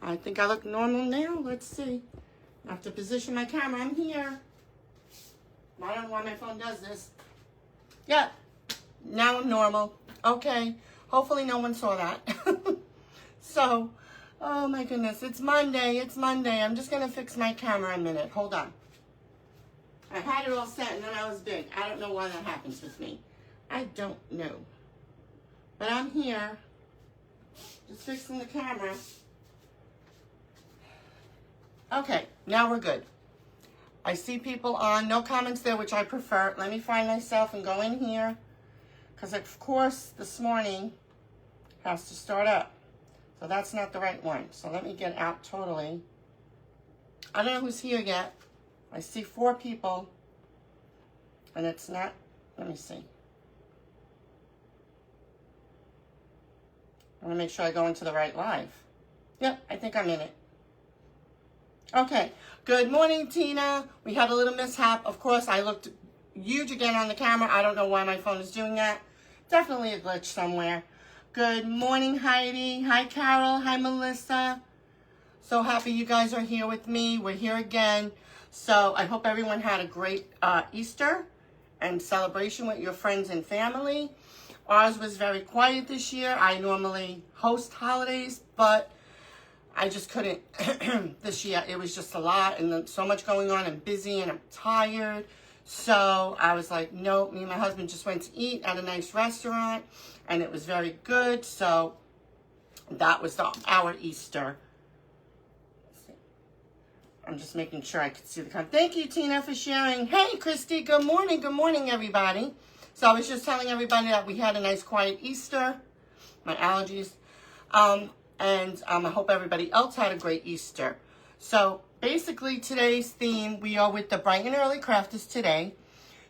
I think I look normal now. Let's see. I have to position my camera. I'm here. I don't know why my phone does this. Yeah, now I'm normal. Okay. Hopefully no one saw that. So, oh my goodness. It's Monday. It's Monday. I'm just going to fix my camera a minute. Hold on. I had it all set and then I was big. I don't know why that happens with me. I don't know. But I'm here. Just fixing the camera. Okay, now we're good. I see people on. No comments there, which I prefer. Let me find myself and go in here. Because, of course, this morning has to start up. So that's not the right one. So let me get out totally. I don't know who's here yet. I see 4 people. And it's not. Let me see. I want to make sure I go into the right live. Yep, I think I'm in it. Okay. Good morning, Tina. We had a little mishap. Of course, I looked huge again on the camera. I don't know why my phone is doing that. Definitely a glitch somewhere. Good morning, Heidi. Hi, Carol. Hi, Melissa. So happy you guys are here with me. We're here again. So I hope everyone had a great Easter and celebration with your friends and family. Ours was very quiet this year. I normally host holidays, but I just couldn't this year. It was just a lot and so much going on and busy and I'm tired. So I was like, nope. Me and my husband just went to eat at a nice restaurant and it was very good. So that was our Easter. I'm just making sure I could see the comment. Thank you, Tina, for sharing. Hey, Christy, good morning. Good morning, everybody. So I was just telling everybody that we had a nice quiet Easter. My allergies. And I hope everybody else had a great Easter. So basically today's theme, we are with the Bright and Early Crafters today.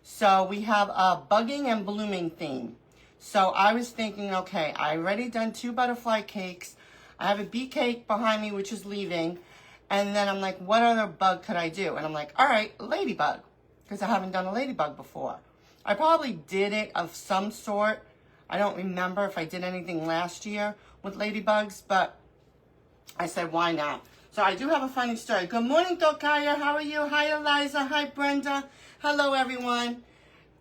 So we have a bugging and blooming theme. So I was thinking, okay, I already done 2 butterfly cakes. I have a bee cake behind me, which is leaving. And then I'm like, what other bug could I do? And I'm like, all right, ladybug, because I haven't done a ladybug before. I probably did it of some sort. I don't remember if I did anything last year with ladybugs, but I said, why not? So I do have a funny story. Good morning, Dokaya. How are you? Hi, Eliza. Hi, Brenda. Hello, everyone.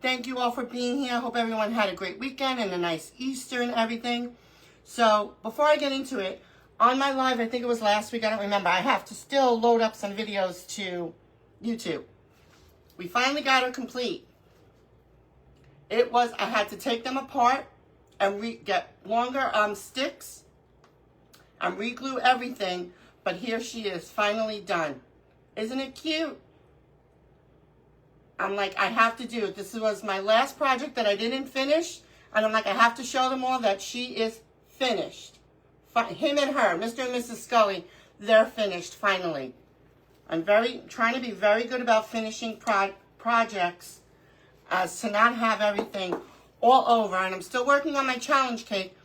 Thank you all for being here. Hope everyone had a great weekend and a nice Easter and everything. So before I get into it, on my live, I think it was last week, I don't remember, I have to still load up some videos to YouTube. We finally got her complete. It was, I had to take them apart and get longer sticks and re-glue everything, but here she is, finally done. Isn't it cute? I'm like, I have to do it. This was my last project that I didn't finish, and I'm like, I have to show them all that she is finished. Him and her, Mr. and Mrs. Scully, they're finished finally. I'm trying to be very good about finishing projects as to not have everything all over. And I'm still working on my challenge cake,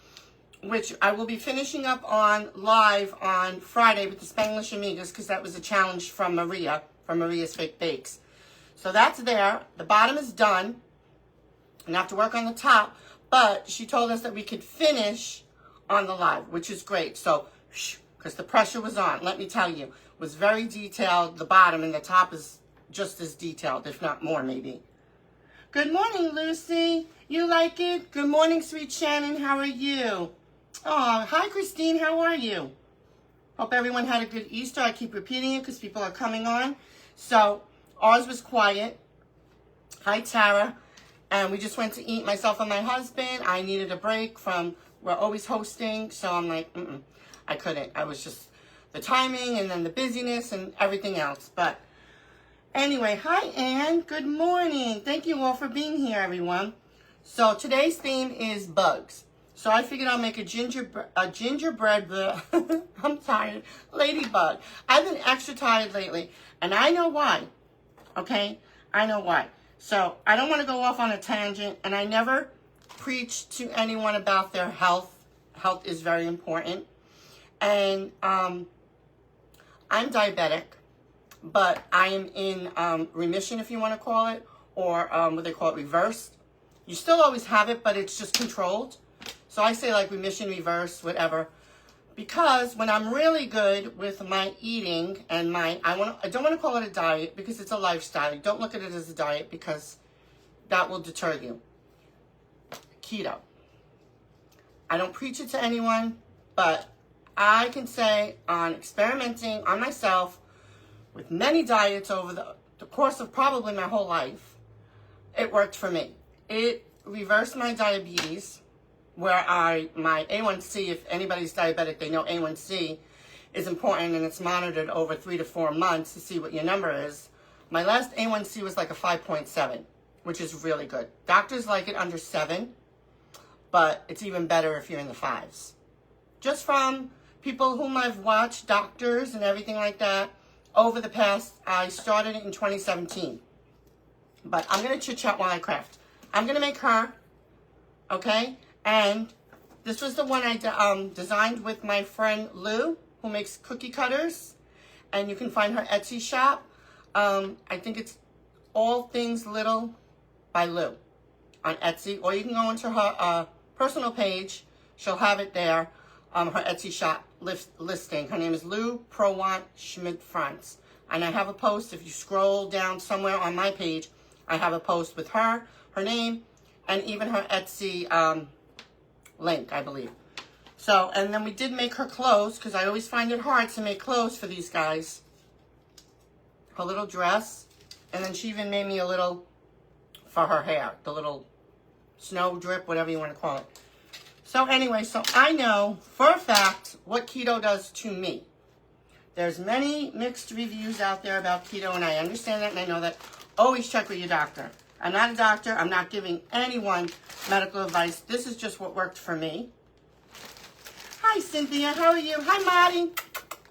which I will be finishing up on live on Friday with the Spanglish Amigas, because that was a challenge from Maria, from Maria's Fake Bakes. So that's there. The bottom is done. And I have to work on the top. But she told us that we could finish on the live, which is great. So, because the pressure was on, let me tell you, it was very detailed. The bottom and the top is just as detailed, if not more, maybe. Good morning, Lucy. You like it? Good morning, sweet Shannon. How are you? Oh, hi, Christine. How are you? Hope everyone had a good Easter. I keep repeating it because people are coming on. So, ours was quiet. Hi, Tara. And we just went to eat, myself and my husband. I needed a break from, we're always hosting. So I'm like, I couldn't. I was just, the timing and then the busyness and everything else. But anyway, hi, Anne. Good morning. Thank you all for being here, everyone. So today's theme is bugs. So I figured I'll make a gingerbread, I'm tired, ladybug. I've been extra tired lately, and I know why, okay? I know why. So I don't want to go off on a tangent, and I never preach to anyone about their health. Health is very important. And I'm diabetic, but I am in remission, if you want to call it, or what they call it, reversed. You still always have it, but it's just controlled. So I say like remission, reverse, whatever. because when I'm really good with my eating and I don't want to call it a diet because it's a lifestyle. Don't look at it as a diet because that will deter you. Keto. I don't preach it to anyone, but I can say on experimenting on myself with many diets over the course of probably my whole life, it worked for me. It reversed my diabetes, where my A1C, if anybody's diabetic, they know A1C is important and it's monitored over 3 to 4 months to see what your number is. My last A1C was like a 5.7, which is really good. Doctors like it under 7, but it's even better if you're in the 5s. Just from people whom I've watched, doctors and everything like that, over the past, I started it in 2017. But I'm going to chit-chat while I craft. I'm going to make her, okay? And this was the one I designed with my friend Lou, who makes cookie cutters. And you can find her Etsy shop. I think it's All Things Little by Lou on Etsy. Or you can go into her personal page. She'll have it there. Her Etsy shop listing. Her name is Lou Prowant Schmidt France. And I have a post. If you scroll down somewhere on my page, I have a post with her name, and even her Etsy link, I believe. So, and then we did make her clothes, because I always find it hard to make clothes for these guys. Her little dress, and then she even made me a little for her hair, the little snow drip, whatever you want to call it. So anyway, so I know for a fact what keto does to me. There's many mixed reviews out there about keto, and I understand that, and I know that. Always check with your doctor. I'm not a doctor. I'm not giving anyone medical advice. This is just what worked for me. Hi, Cynthia. How are you? Hi, Marty.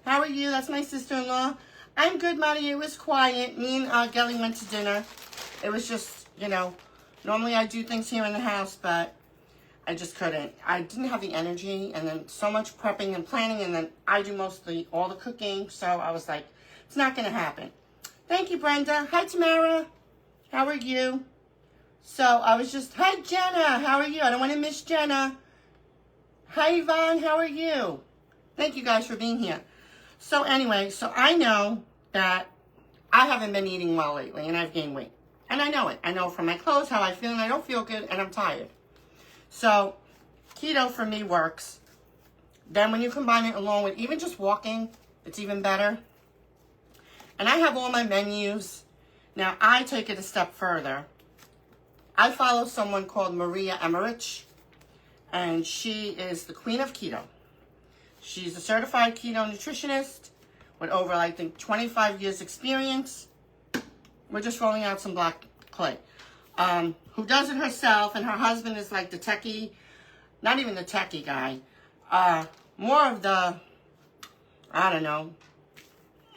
How are you? That's my sister-in-law. I'm good, Marty. It was quiet. Me and Gelly went to dinner. It was just, normally I do things here in the house, but I just couldn't. I didn't have the energy, and then so much prepping and planning, and then I do mostly all the cooking, so I was like, it's not going to happen. Thank you, Brenda. Hi, Tamara. How are you? So I was just, hi, Jenna. How are you? I don't want to miss Jenna. Hi, Yvonne. How are you? Thank you guys for being here. So anyway, so I know that I haven't been eating well lately, and I've gained weight. And I know it. I know from my clothes how I feel, and I don't feel good, and I'm tired. So keto for me works. Then when you combine it along with even just walking, it's even better. And I have all my menus. Now, I take it a step further. I follow someone called Maria Emmerich, and she is the queen of keto. She's a certified keto nutritionist with over, I think, 25 years experience. We're just rolling out some black clay. Who does it herself, and her husband is like the techie, not even the techie guy, more of the, I don't know,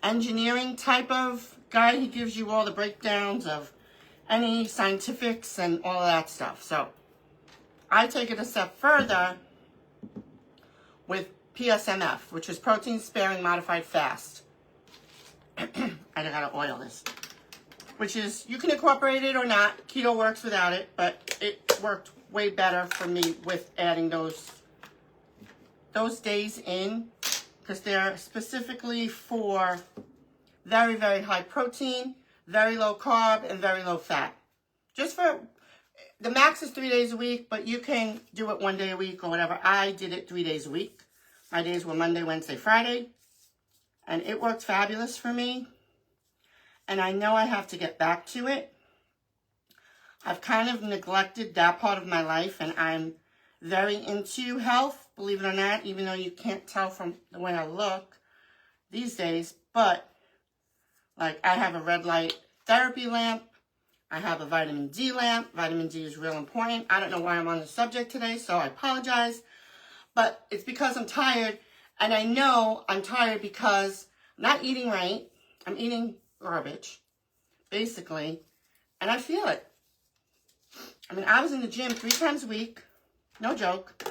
engineering type of guy. He gives you all the breakdowns of any scientifics and all of that stuff. So I take it a step further with PSMF, which is protein sparing modified fast. I gotta oil this. Which is, you can incorporate it or not. Keto works without it, but it worked way better for me with adding those days in, because they're specifically for very, very high protein, very low carb, and very low fat. Just for, the max is 3 days a week, but you can do it 1 day a week or whatever. I did it 3 days a week. My days were Monday, Wednesday, Friday, and it worked fabulous for me. And I know I have to get back to it. I've kind of neglected that part of my life, and I'm very into health, believe it or not, even though you can't tell from the way I look these days. But, like, I have a red light therapy lamp. I have a vitamin D lamp. Vitamin D is real important. I don't know why I'm on the subject today, so I apologize. But it's because I'm tired, and I know I'm tired because I'm not eating right. I'm eating garbage, basically, and I feel it. I mean, I was in the gym 3 times a week, no joke.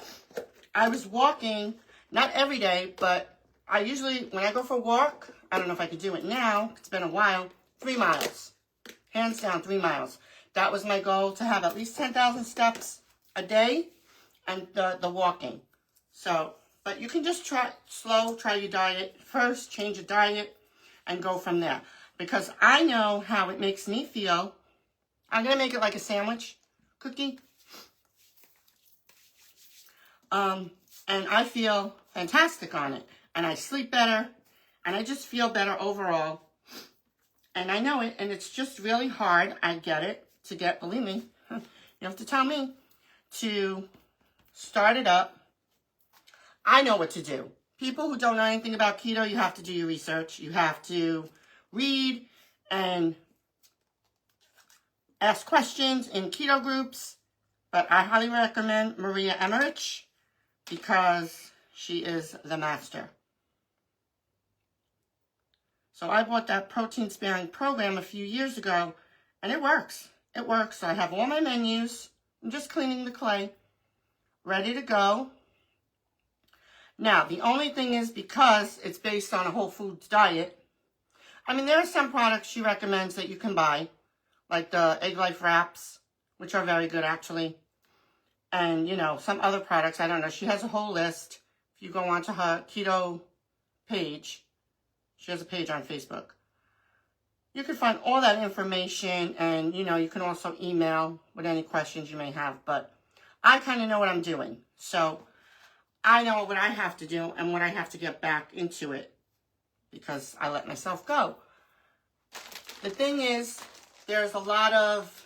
I was walking, not every day, but I usually, when I go for a walk, I don't know if I could do it now, it's been a while, 3 miles. Hands down, 3 miles. That was my goal, to have at least 10,000 steps a day, and the walking. So, But you can just try your diet first, change your diet, and go from there. Because I know how it makes me feel. I'm going to make it like a sandwich cookie. And I feel fantastic on it. And I sleep better. And I just feel better overall. And I know it. And it's just really hard. I get it. To get, believe me, you have to tell me, to start it up. I know what to do. People who don't know anything about keto, you have to do your research. You have to read and ask questions in keto groups. But I highly recommend Maria Emmerich because she is the master. So I bought that protein sparing program a few years ago, and it works. It works. So I have all my menus. I'm just cleaning the clay, ready to go. Now, the only thing is, because it's based on a whole foods diet, I mean, there are some products she recommends that you can buy, like the Egg Life wraps, which are very good, actually. And, you know, some other products, I don't know. She has a whole list. If you go onto her keto page, she has a page on Facebook. You can find all that information, and, you know, you can also email with any questions you may have. But I kind of know what I'm doing. So I know what I have to do and what I have to get back into it because I let myself go. The thing is, there's a lot of,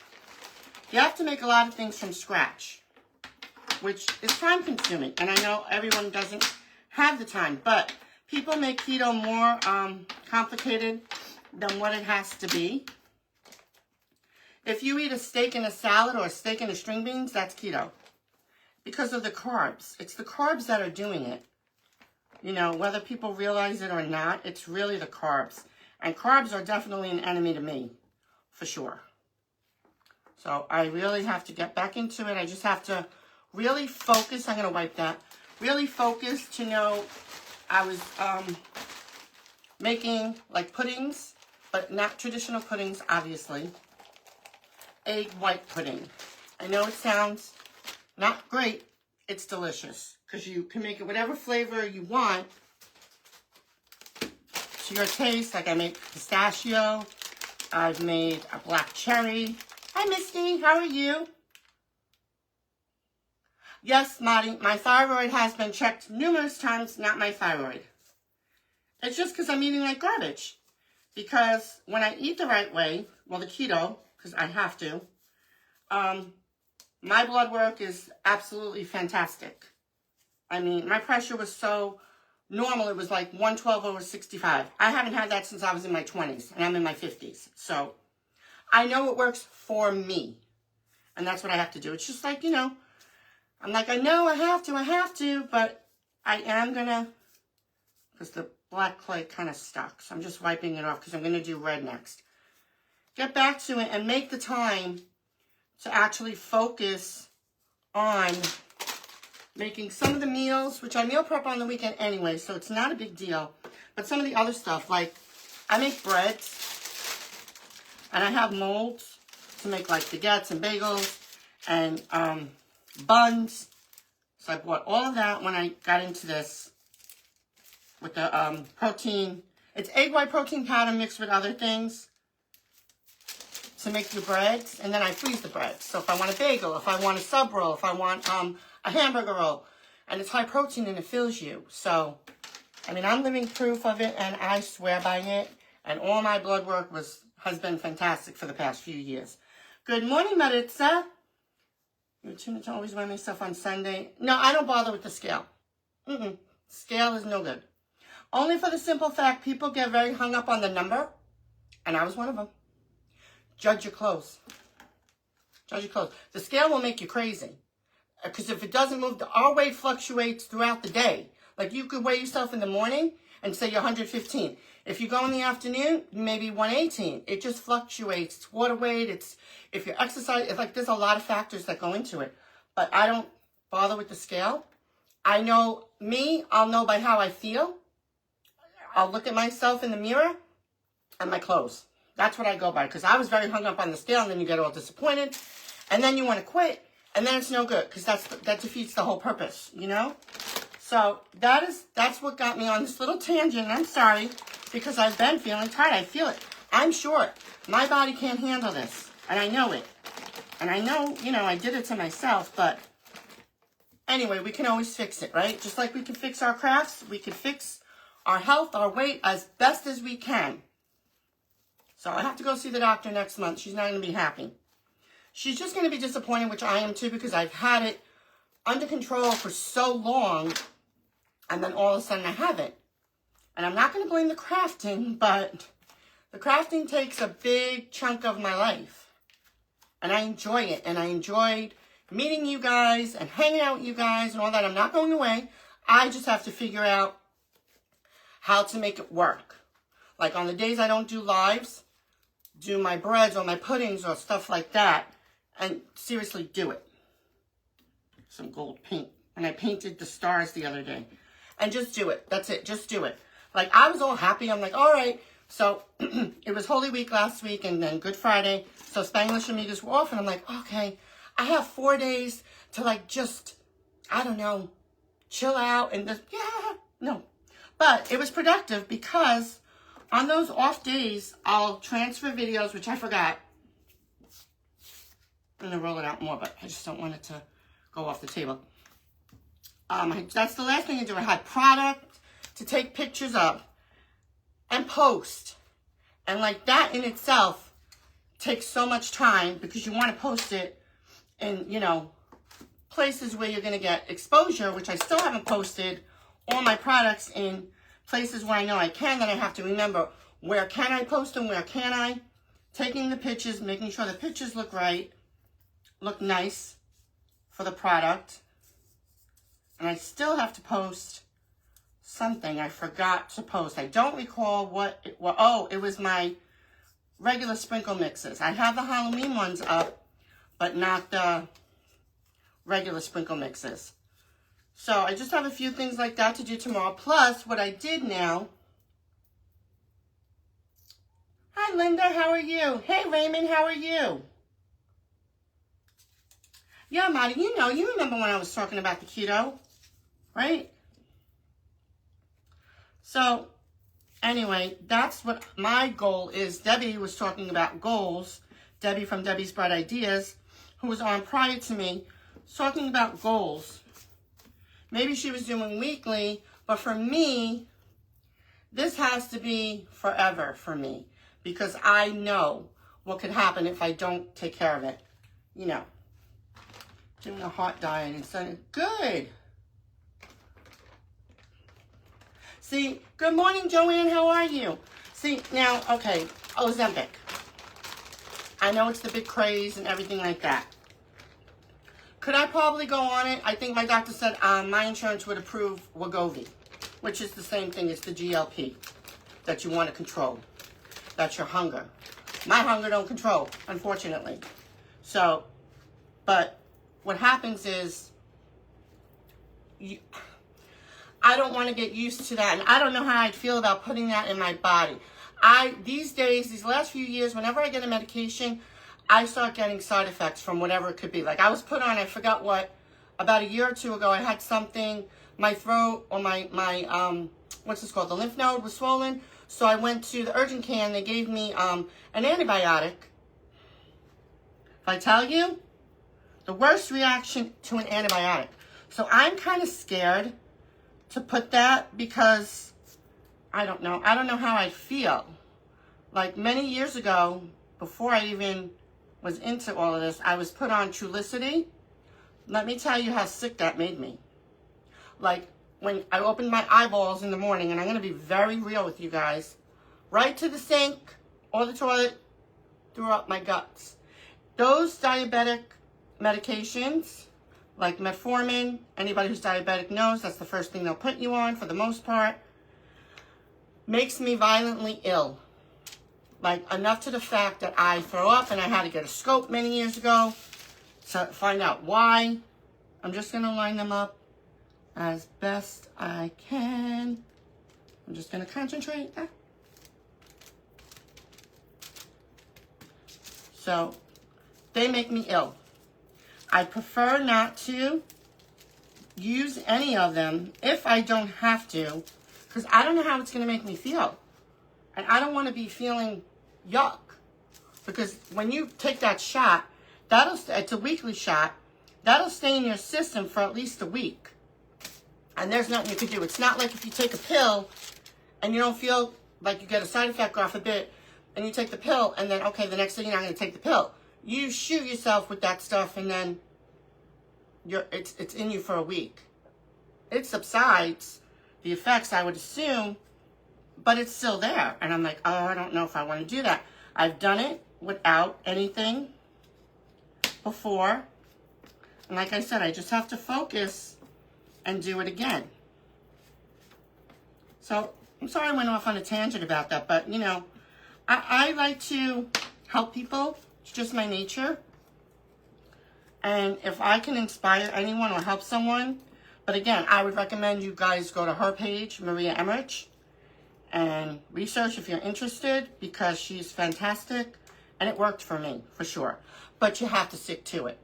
you have to make a lot of things from scratch, which is time consuming. And I know everyone doesn't have the time, but people make keto more complicated than what it has to be. If you eat a steak and a salad or a steak and a string beans, that's keto. Because of the carbs. It's the carbs that are doing it. You know, whether people realize it or not, it's really the carbs. And carbs are definitely an enemy to me, for sure. So I really have to get back into it. I just have to really focus. I'm going to wipe that. Really focus to know I was making like puddings, but not traditional puddings, obviously. Egg white pudding. I know it sounds not great. It's delicious because you can make it whatever flavor you want to your taste. Like I make pistachio. I've made a black cherry. Hi, Misty. How are you? Yes, Marty, my thyroid has been checked numerous times, not my thyroid. It's just because I'm eating like garbage. Because when I eat the right way, well, the keto, because I have to, my blood work is absolutely fantastic. I mean, my pressure was so normal, it was like 112/65. I haven't had that since I was in my 20s, and I'm in my 50s. So I know it works for me. And that's what I have to do. It's just like, you know, I'm like, I know I have to, but I am going to, because the black clay kind of stuck. So I'm just wiping it off because I'm going to do red next. Get back to it and make the time to actually focus on making some of the meals, which I meal prep on the weekend anyway, so it's not a big deal. But some of the other stuff, like I make breads, and I have molds to make like baguettes and bagels and buns. So I bought all of that when I got into this with the protein. It's egg white protein powder mixed with other things to make the breads, and then I freeze the breads. So if I want a bagel, if I want a sub roll, if I want a hamburger roll, and it's high protein and it fills you. So, I mean, I'm living proof of it, and I swear by it. And all my blood work has been fantastic for the past few years. Good morning, Maritza. You tune to always weigh myself on Sunday. No, I don't bother with the scale. Scale is no good. Only for the simple fact people get very hung up on the number, and I was one of them. Judge your clothes. Judge your clothes. The scale will make you crazy. Because if it doesn't move, our weight fluctuates throughout the day. Like you could weigh yourself in the morning and say you're 115. If you go in the afternoon, maybe 118. It just fluctuates. It's water weight. It's if you exercise. It's like there's a lot of factors that go into it. But I don't bother with the scale. I know me. I'll know by how I feel. I'll look at myself in the mirror and my clothes. That's what I go by. Because I was very hung up on the scale, and then you get all disappointed. And then you want to quit. And then it's no good. Because that defeats the whole purpose, you know? So that's what got me on this little tangent. I'm sorry, because I've been feeling tired. I feel it. I'm short. My body can't handle this, and I know it. And I know, I did it to myself, but anyway, we can always fix it, right? Just like we can fix our crafts, we can fix our health, our weight as best as we can. So I have to go see the doctor next month. She's not going to be happy. She's just going to be disappointed, which I am too, because I've had it under control for so long, and then all of a sudden I haven't. And I'm not going to blame the crafting, but the crafting takes a big chunk of my life. And I enjoy it, and I enjoyed meeting you guys and hanging out with you guys and all that. I'm not going away. I just have to figure out how to make it work. Like on the days I don't do lives, do my breads or my puddings or stuff like that, and seriously do it. Some gold paint. And I painted the stars the other day. And just do it. That's it. Just do it. Like, I was all happy. I'm like, all right. So, it was Holy Week last week and then Good Friday. So, Spanglish Amigas were off. And I'm like, okay, I have 4 days to, like, just, I don't know, chill out and just, yeah, no. But it was productive because on those off days, I'll transfer videos, which I forgot. I'm going to roll it out more, but I just don't want it to go off the table. That's the last thing I do. I had product to take pictures of and post. And like that in itself takes so much time because you want to post it in, places where you're going to get exposure, which I still haven't posted all my products in places where I know I can. Then I have to remember, where can I post them? Where can I? Taking the pictures, making sure the pictures look right, look nice for the product. And I still have to post something I forgot to post. I don't recall what it was. Oh, it was my regular sprinkle mixes. I have the Halloween ones up, but not the regular sprinkle mixes. So I just have a few things like that to do tomorrow. Plus, what I did now. Hi, Linda. How are you? Hey, Raymond. How are you? Yeah, Marty, you remember when I was talking about the keto, right? So, anyway, that's what my goal is. Debbie was talking about goals. Debbie from Debbie's Bright Ideas, who was on prior to me, talking about goals. Maybe she was doing weekly, but for me, this has to be forever for me because I know what could happen if I don't take care of it. Doing a hot diet instead of good. See, good morning, Joanne. How are you? See, now, okay, Ozempic. I know it's the big craze and everything like that. Could I probably go on it? I think my doctor said my insurance would approve Wegovy, which is the same thing as the GLP that you want to control. That's your hunger. My hunger don't control, unfortunately. So, but what happens is I don't want to get used to that, and I don't know how I'd feel about putting that in my body. These last few years, whenever I get a medication, I start getting side effects from whatever it could be. Like I was put on, I forgot what, about a year or two ago, I had something, my throat or my what's this called? The lymph node was swollen. So I went to the urgent care and they gave me an antibiotic. If I tell you, the worst reaction to an antibiotic. So I'm kind of scared to put that because I don't know how I feel. Like many years ago, before I even was into all of this, I was put on Trulicity. Let me tell you how sick that made me. Like when I opened my eyeballs in the morning, and I'm going to be very real with you guys, right to the sink or the toilet, threw up my guts. Those diabetic medications, like metformin, anybody who's diabetic knows that's the first thing they'll put you on for the most part, makes me violently ill. Like enough to the fact that I throw up and I had to get a scope many years ago to find out why. I'm just going to line them up as best I can. I'm just going to concentrate. So, they make me ill. I prefer not to use any of them if I don't have to, because I don't know how it's going to make me feel. And I don't want to be feeling yuck. Because when you take that shot, it's a weekly shot, that'll stay in your system for at least a week. And there's nothing you can do. It's not like if you take a pill and you don't feel like you get a side effect off a bit, and you take the pill, and then, okay, the next day you're not going to take the pill. You shoot yourself with that stuff, and then it's in you for a week. It subsides, the effects, I would assume, but it's still there. And I'm like, oh, I don't know if I want to do that. I've done it without anything before. And like I said, I just have to focus and do it again. So, I'm sorry I went off on a tangent about that, but, you know, I like to help people. It's just my nature. And if I can inspire anyone or help someone, but again, I would recommend you guys go to her page, Maria Emmerich, and research if you're interested, because she's fantastic, and it worked for me, for sure. But you have to stick to it.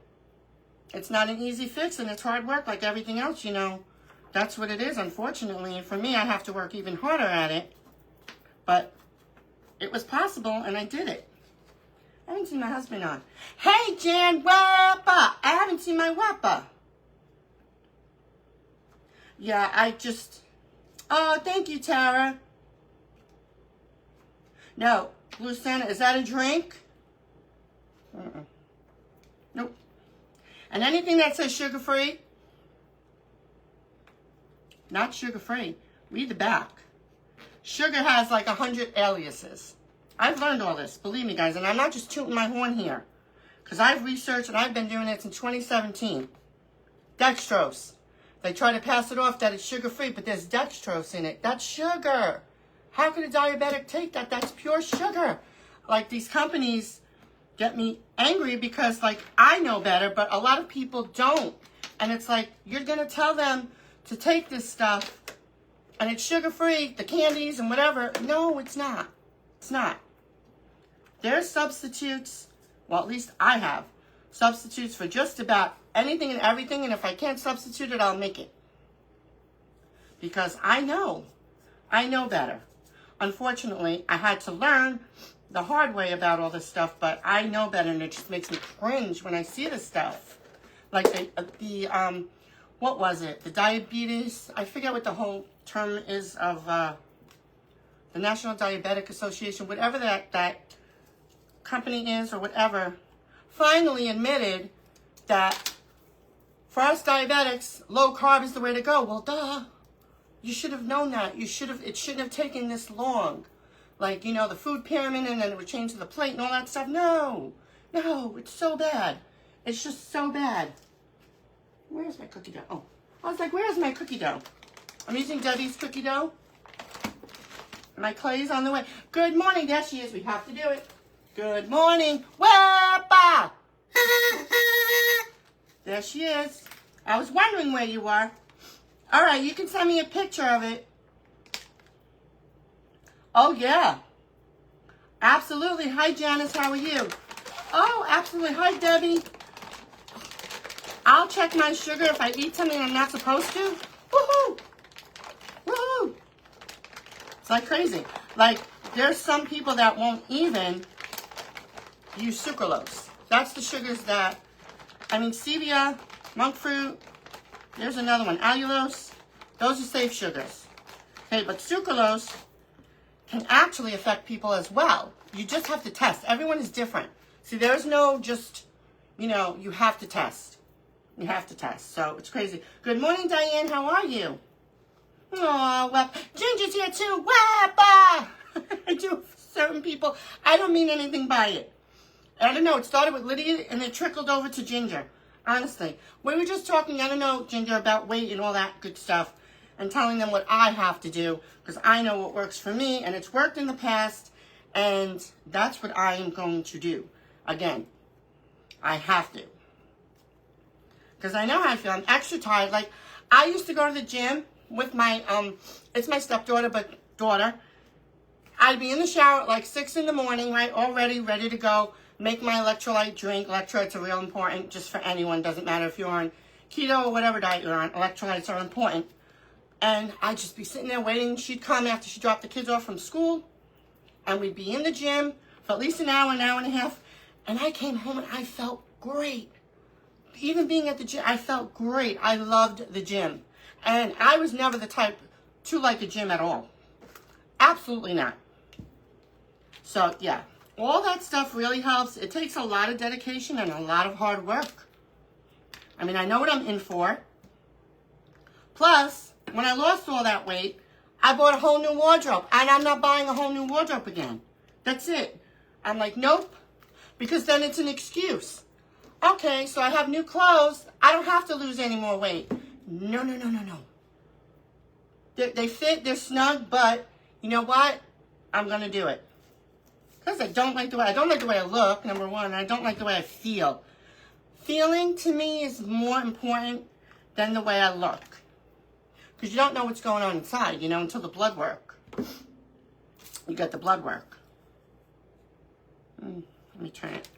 It's not an easy fix, and it's hard work like everything else, you know. That's what it is, unfortunately. And for me, I have to work even harder at it. But it was possible, and I did it. I haven't seen my husband on. Hey, Jan, wappa! I haven't seen my wappa. Yeah, oh, thank you, Tara. No, Blue Santa, is that a drink? Nope. And anything that says sugar-free, not sugar-free. Read the back. Sugar has like 100 aliases. I've learned all this, believe me, guys, and I'm not just tooting my horn here, because I've researched and I've been doing it since 2017. Dextrose. They try to pass it off that it's sugar-free, but there's dextrose in it. That's sugar. How could a diabetic take that? That's pure sugar. Like, these companies get me angry because, like, I know better, but a lot of people don't. And it's like, you're going to tell them to take this stuff, and it's sugar-free, the candies and whatever. No, it's not. It's not. There's substitutes, well, at least I have, substitutes for just about anything and everything, and if I can't substitute it, I'll make it. Because I know better. Unfortunately, I had to learn the hard way about all this stuff, but I know better, and it just makes me cringe when I see this stuff. Like what was it? The diabetes, I forget what the whole term is of the National Diabetic Association, whatever that company is or whatever, finally admitted that for us diabetics, low carb is the way to go. Well, duh. You should have known that. It shouldn't have taken this long. Like, you know, the food pyramid, and then it would change to the plate and all that stuff. No, it's so bad. It's just so bad. Where's my cookie dough? Oh, I was like, where's my cookie dough? I'm using Debbie's cookie dough. My clay's on the way. Good morning. There she is. We have to do it. Good morning. Wappa! There she is. I was wondering where you were. All right, you can send me a picture of it. Oh, yeah. Absolutely. Hi, Janice. How are you? Oh, absolutely. Hi, Debbie. I'll check my sugar if I eat something I'm not supposed to. Woohoo! Woohoo! It's like crazy. Like, there's some people that won't even use sucralose. That's the sugars that, stevia, monk fruit, there's another one, allulose. Those are safe sugars. Okay, but sucralose can actually affect people as well. You just have to test. Everyone is different. See, there's no just, you have to test. You have to test. So it's crazy. Good morning, Diane. How are you? Oh, well, Ginger's here too. Wappa! I do certain people. I don't mean anything by it. I don't know. It started with Lydia and it trickled over to Ginger. Honestly. We were just talking, I don't know, Ginger, about weight and all that good stuff. And telling them what I have to do. Because I know what works for me. And it's worked in the past. And that's what I am going to do. Again, I have to. Because I know how I feel. I'm extra tired. Like, I used to go to the gym with my, it's my stepdaughter, but daughter. I'd be in the shower at like 6 in the morning, right, all ready to go. Make my electrolyte drink. Electrolytes are real important just for anyone. Doesn't matter if you're on keto or whatever diet you're on, electrolytes are important. And I'd just be sitting there waiting. She'd come after she dropped the kids off from school, and we'd be in the gym for at least an hour and a half. And I came home and I felt great. Even being at the gym, I felt great. I loved the gym. And I was never the type to like a gym at all. Absolutely not. So, yeah. All that stuff really helps. It takes a lot of dedication and a lot of hard work. I mean, I know what I'm in for. Plus, when I lost all that weight, I bought a whole new wardrobe. And I'm not buying a whole new wardrobe again. That's it. I'm like, nope. Because then it's an excuse. Okay, so I have new clothes. I don't have to lose any more weight. No. They fit, they're snug, but you know what? I'm going to do it. Because I don't like the way I look, number one, and I don't like the way I feel. Feeling to me is more important than the way I look. Because you don't know what's going on inside, you know, until the blood work. You get the blood work. Let me turn it.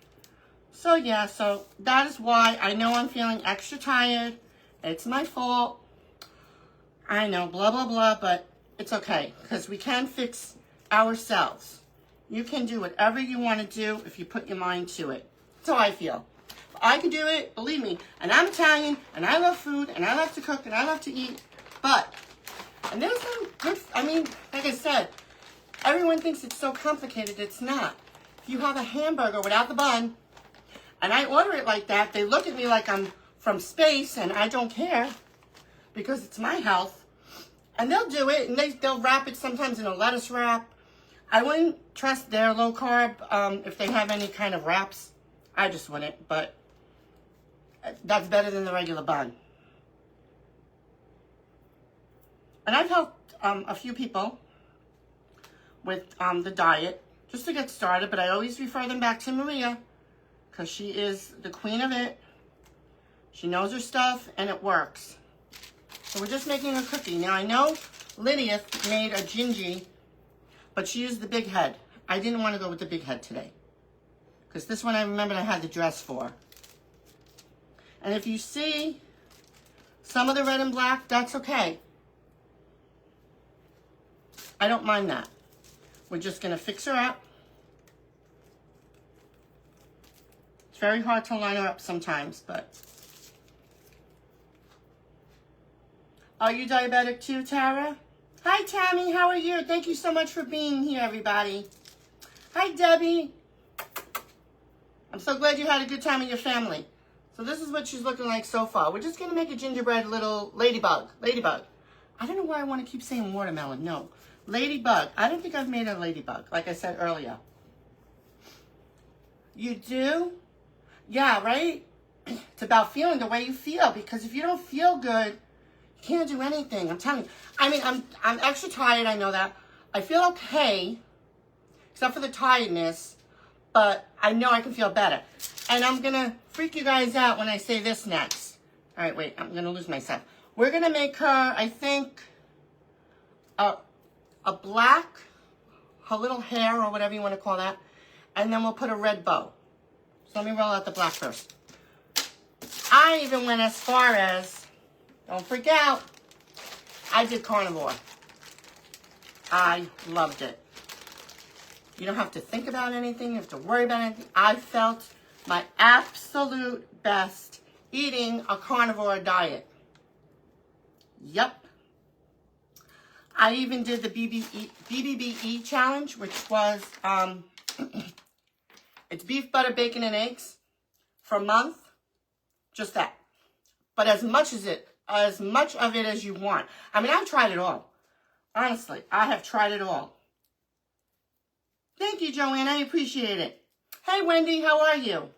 So, yeah, so that is why I know I'm feeling extra tired. It's my fault. I know, blah, blah, blah, but it's okay. Because we can fix ourselves. You can do whatever you want to do if you put your mind to it. That's how I feel. If I can do it, believe me. And I'm Italian, and I love food, and I love to cook, and I love to eat. But, and there's some good, I mean, like I said, everyone thinks it's so complicated. It's not. If you have a hamburger without the bun, and I order it like that, they look at me like I'm from space, and I don't care because it's my health. And they'll do it, and they'll wrap it sometimes in a lettuce wrap. I wouldn't trust their low carb if they have any kind of wraps. I just wouldn't, but that's better than the regular bun. And I've helped a few people with the diet just to get started, but I always refer them back to Maria because she is the queen of it. She knows her stuff, and it works. So we're just making a cookie. Now, I know Lydia made a gingy, but she used the big head. I didn't want to go with the big head today because this one I remembered I had the dress for. And if you see some of the red and black, that's okay. I don't mind that. We're just going to fix her up. It's very hard to line her up sometimes, but... Are you diabetic too, Tara? Hi, Tammy. How are you? Thank you so much for being here, everybody. Hi, Debbie. I'm so glad you had a good time with your family. So this is what she's looking like so far. We're just going to make a gingerbread little ladybug. Ladybug. I don't know why I want to keep saying watermelon. No. Ladybug. I don't think I've made a ladybug, like I said earlier. You do? Yeah, right? It's about feeling the way you feel, because if you don't feel good, you can't do anything. I'm telling you. I mean, I'm extra tired, I know that. I feel okay, except for the tiredness, but I know I can feel better. And I'm going to freak you guys out when I say this next. All right, wait, I'm going to lose myself. We're going to make her, I think, a black, her little hair or whatever you want to call that, and then we'll put a red bow. So let me roll out the black first. I even went as far as, don't freak out, I did carnivore. I loved it. You don't have to think about anything, you have to worry about anything. I felt my absolute best eating a carnivore diet. Yep. I even did the BBBE challenge, which was, it's beef, butter, bacon, and eggs for a month. Just that. But as much of it as you want. I mean, I've tried it all. Honestly, I have tried it all. Thank you, Joanne. I appreciate it. Hey, Wendy, how are you?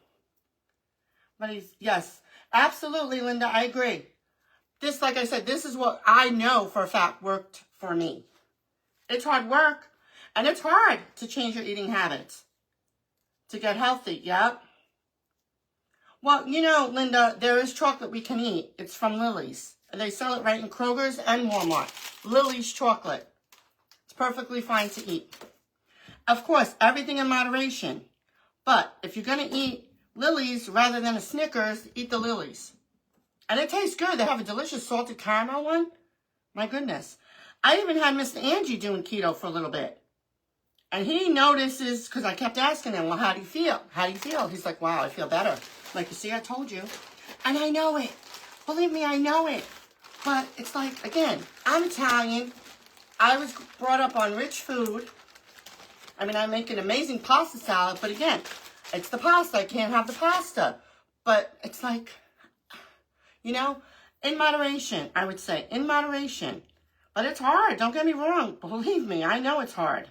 Yes, absolutely, Linda. I agree. This, like I said, this is what I know for a fact worked for me. It's hard work, and it's hard to change your eating habits to get healthy. Yep. Well, you know, Linda, there is chocolate we can eat. It's from Lily's. They sell it right in Kroger's and Walmart. Lily's chocolate. It's perfectly fine to eat. Of course, everything in moderation. But if you're going to eat Lily's rather than a Snickers, eat the Lily's. And it tastes good. They have a delicious salted caramel one. My goodness. I even had Mr. Angie doing keto for a little bit. And he notices, because I kept asking him, well, how do you feel? How do you feel? He's like, wow, I feel better. Like, you see, I told you. And I know it. Believe me, I know it. But it's like, again, I'm Italian. I was brought up on rich food. I mean, I make an amazing pasta salad, but again, it's the pasta. I can't have the pasta. But it's like, you know, in moderation, I would say. In moderation. But it's hard. Don't get me wrong. Believe me, I know it's hard.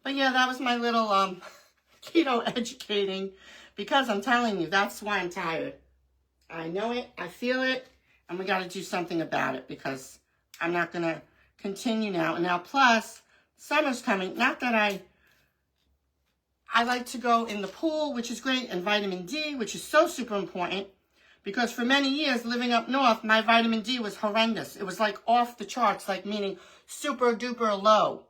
But yeah, that was my little keto educating. Because I'm telling you, that's why I'm tired. I know it. I feel it. And we got to do something about it. Because I'm not going to continue now. And now, plus, summer's coming. Not that I like to go in the pool, which is great. And vitamin D, which is so super important. Because for many years, living up north, my vitamin D was horrendous. It was like off the charts, like meaning super duper low.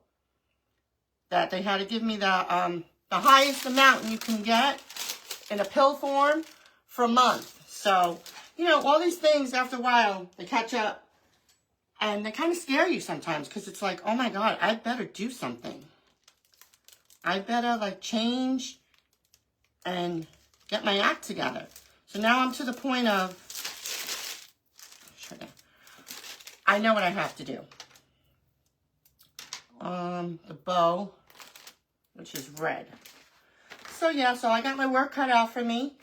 That they had to give me the highest amount you can get in a pill form for a month. So, you know, all these things, after a while, they catch up. And they kind of scare you sometimes. Because it's like, oh my God, I better do something. I better, like, change and get my act together. So now I'm to the point of, I know what I have to do. The bow, which is red. So yeah, so I got my work cut out for me.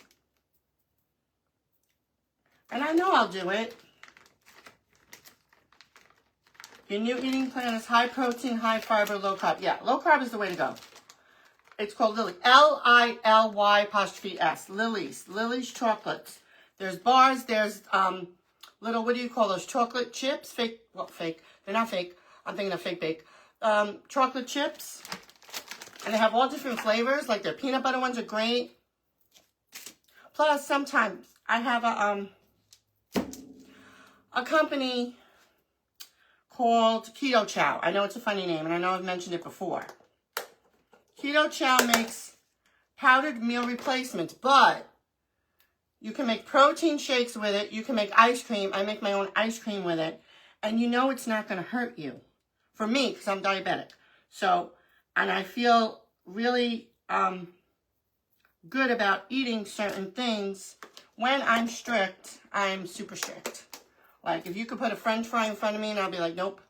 And I know I'll do it. Your new eating plan is high protein, high fiber, low carb. Yeah, low carb is the way to go. It's called Lily. L-I-L-Y'(S). Lily's chocolates. There's bars. There's little, what do you call those? Chocolate chips? Fake. Well, fake. They're not fake. I'm thinking of fake bake. Chocolate chips. And they have all different flavors. Like their peanut butter ones are great. Plus, sometimes I have a company called Keto Chow. I know it's a funny name, and I know I've mentioned it before. Keto Chow makes powdered meal replacements, but you can make protein shakes with it. You can make ice cream. I make my own ice cream with it. And you know it's not going to hurt you. For me, because I'm diabetic. So, and I feel really good about eating certain things. When I'm strict, I'm super strict. Like, if you could put a French fry in front of me, and I'll be like, nope,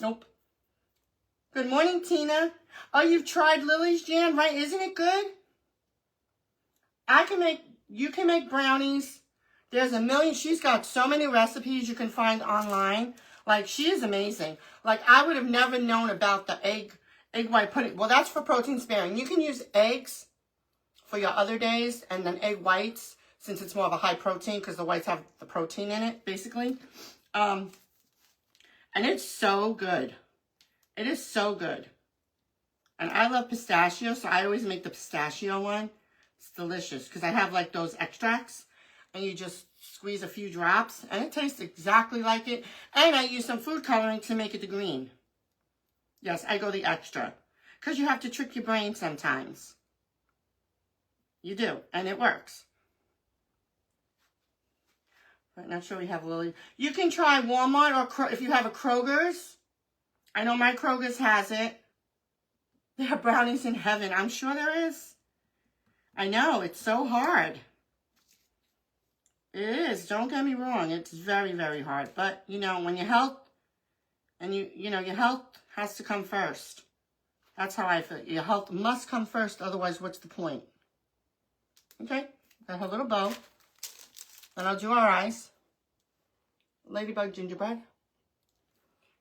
nope. Good morning, Tina. Oh, you've tried Lily's jam, right? Isn't it good? You can make brownies. There's a million. She's got so many recipes you can find online. Like, she is amazing. Like, I would have never known about the egg white pudding. Well, that's for protein sparing. You can use eggs for your other days, and then egg whites, since it's more of a high protein, because the whites have the protein in it, basically. And it's so good. It is so good. And I love pistachio, so I always make the pistachio one. It's delicious, because I have, like, those extracts, and you just squeeze a few drops, and it tastes exactly like it. And I use some food coloring to make it the green. Yes, I go the extra, because you have to trick your brain sometimes. You do, and it works. Right, not sure we have Lily. You can try Walmart, or if you have a Kroger's. I know my Kroger's has it. They have brownies in heaven. I'm sure there is. I know, it's so hard. It is. Don't get me wrong. It's very, very hard. But, you know, when your health, and you know, your health has to come first. That's how I feel. Your health must come first. Otherwise, what's the point? Okay. Got her little bow. Then I'll do our eyes. Ladybug gingerbread.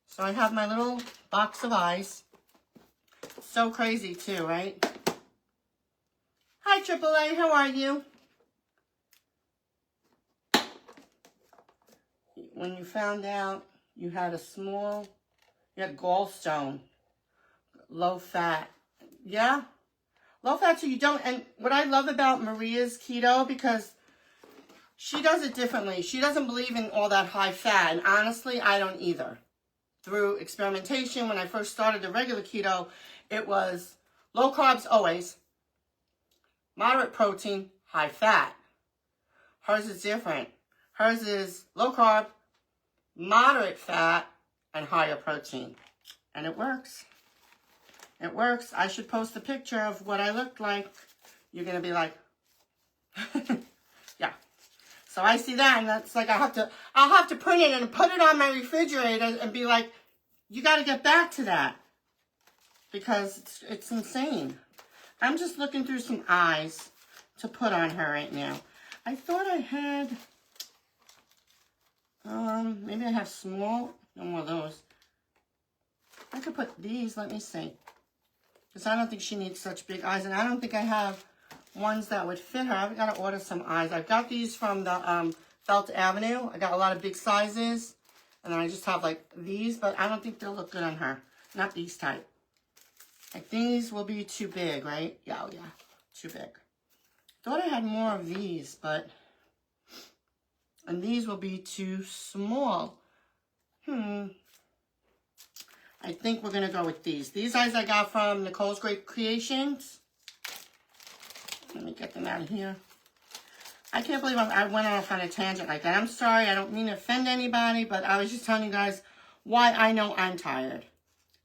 So I have my little box of eyes. So crazy too, right? Hi, AAA. How are you? When you found out you had you had gallstone, low fat. Yeah? Low fat, so you don't, and what I love about Maria's keto, because she does it differently. She doesn't believe in all that high fat, and honestly, I don't either. Through experimentation, when I first started the regular keto, it was low carbs always, moderate protein, high fat. Hers is different. Hers is low carb, moderate fat, and higher protein. And it works. It works. I should post a picture of what I look like. You're going to be like, yeah. So I see that, and that's like, I'll have to print it and put it on my refrigerator and be like, you got to get back to that. Because it's insane. I'm just looking through some eyes to put on her right now. I thought I had, maybe I have small, no more of those. I could put these, let me see. Because I don't think she needs such big eyes, and I don't think I have ones that would fit her. I've got to order some eyes. I've got these from the Felt Avenue. I got a lot of big sizes, and then I just have like these, but I don't think they'll look good on her. Not these type. Like these will be too big, right? Yeah, oh yeah, too big. Thought I had more of these, but, and these will be too small. I think we're going to go with these. These eyes I got from Nicole's Great Creations. Let me get them out of here. I can't believe I went off on a tangent like that. I'm sorry. I don't mean to offend anybody, but I was just telling you guys why I know I'm tired.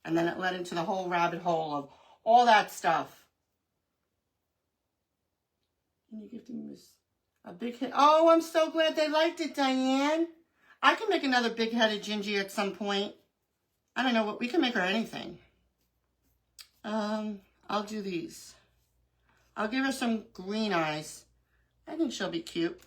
And then it led into the whole rabbit hole of all that stuff. Can you give them a big hit? Oh, I'm so glad they liked it, Diane. I can make another big-headed Gingy at some point. I don't know, what we can make her anything. I'll do these. I'll give her some green eyes. I think she'll be cute.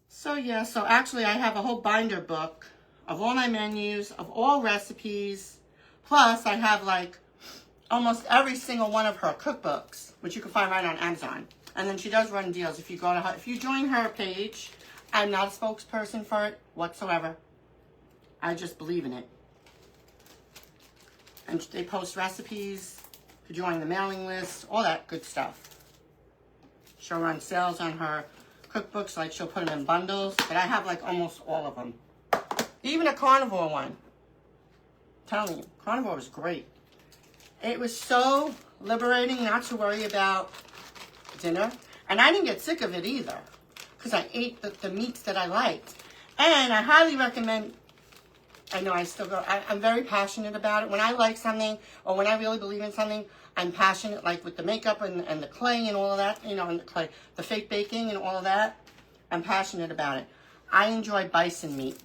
So yeah, so actually I have a whole binder book of all my menus, of all recipes. Plus I have like almost every single one of her cookbooks, which you can find right on Amazon. And then she does run deals. If you go to her, if you join her page, I'm not a spokesperson for it whatsoever. I just believe in it. And they post recipes, to join the mailing list, all that good stuff. She'll run sales on her cookbooks, like she'll put them in bundles, but I have like almost all of them. Even a carnivore one. I'm telling you, carnivore was great. It was so liberating not to worry about dinner. And I didn't get sick of it either, because I ate the meats that I liked. And I highly recommend, I know I still go, I'm very passionate about it. When I like something, or when I really believe in something, I'm passionate, like with the makeup and the clay and all of that, you know, and the clay, the fake baking and all of that. I'm passionate about it. I enjoy bison meat.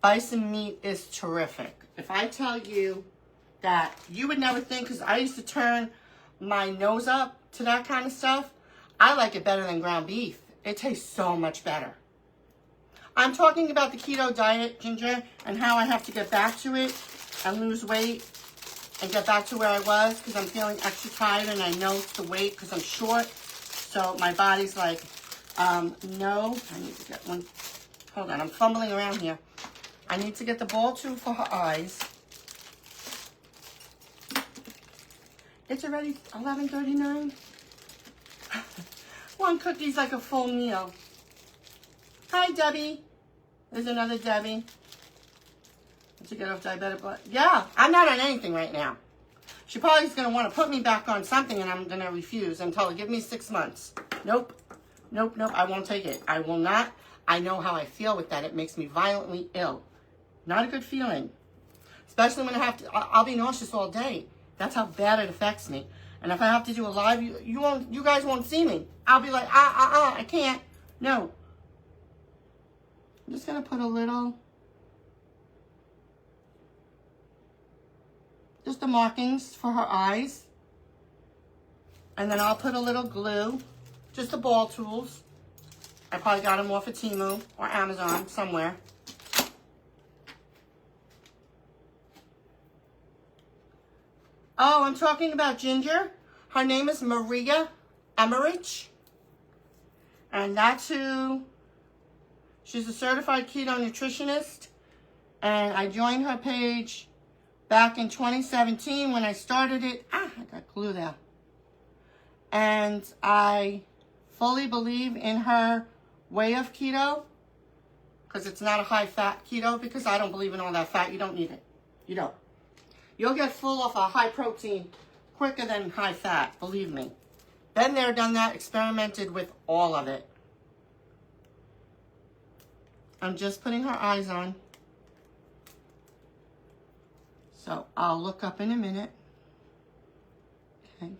Bison meat is terrific. If I tell you that you would never think, because I used to turn my nose up to that kind of stuff, I like it better than ground beef. It tastes so much better. I'm talking about the keto diet, Ginger, and how I have to get back to it and lose weight and get back to where I was, because I'm feeling extra tired and I know it's the weight because I'm short. So my body's like, no, I need to get one. Hold on, I'm fumbling around here. I need to get the ball tube for her eyes. It's already 11:39. One cookie's like a full meal. Hi, Debbie. There's another Debbie. To get off diabetic blood. Yeah, I'm not on anything right now. She probably is going to want to put me back on something, and I'm going to refuse and tell her, give me 6 months. Nope. Nope, nope. I won't take it. I will not. I know how I feel with that. It makes me violently ill. Not a good feeling. Especially when I have to, I'll be nauseous all day. That's how bad it affects me. And if I have to do a live, you guys won't see me. I'll be like, I can't. No. I'm just going to put a little, just the markings for her eyes. And then I'll put a little glue, just the ball tools. I probably got them off of Temu or Amazon somewhere. Oh, I'm talking about Ginger. Her name is Maria Emmerich. And that's who, she's a certified keto nutritionist. And I joined her page back in 2017 when I started it. I got glue there. And I fully believe in her way of keto, because it's not a high-fat keto, because I don't believe in all that fat. You don't need it. You don't. You'll get full off a high protein quicker than high fat, believe me. Been there, done that, experimented with all of it. I'm just putting her eyes on. So I'll look up in a minute. Okay.